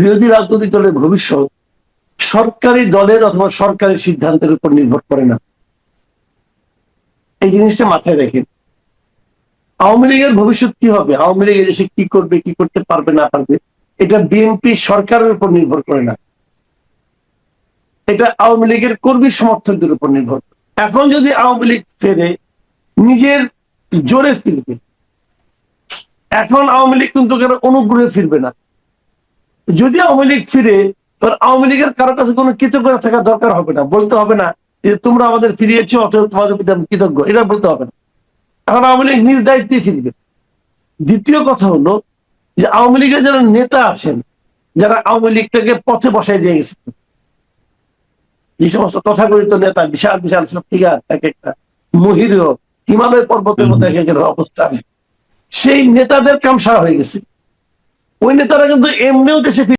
বিরোধী রাজনৈতিক দলের ভবিষ্যৎ সরকারি দলের অথবা সরকারি সিদ্ধান্তের উপর নির্ভর করে না। এই জিনিসটা মাথায় রেখেন। আওয়ামী লীগের ভবিষ্যৎ কি হবে, আওয়ামী লীগ এদেশে কি করবে, কি করতে পারবে না পারবে, এটা বিএনপি সরকারের উপর নির্ভর করে না, এটা আওয়ামী লীগের কর্মী সমর্থকদের উপর নির্ভর করে। এখন যদি আওয়ামী লীগ ফেরে, নিজের জোরে ফিরবে। এখন আওয়ামী লীগ কিন্তু অনুগ্রহে ফিরবে না। যদি আওয়ামী লীগ ফিরে, আওয়ামী লীগের কারো কাছে কোনো কৃতজ্ঞতা থাকার দরকার হবে না, বলতে হবে না যে তোমরা আমাদের ফিরিয়েছো অথবা তোমাদের প্রতি আমি কৃতজ্ঞ, এটা বলতে হবে না। এখন আওয়ামী লীগ নিজ দায়িত্বে ফিরবে। দ্বিতীয় কথা হলো যে আওয়ামী লীগের যারা নেতা আছেন, যারা আওয়ামী লীগটাকে পথে বসাই দিয়ে গেছে, যে সমস্ত তথাকথিত নেতা, বিশাল বিশাল সব ফিগার, এক একটা মহির হিমালয় পর্বতের মধ্যে এক একের অবস্থান, সেই নেতাদের কাম সারা হয়ে গেছে। ওই নেতারা কিন্তু এমনিও দেশে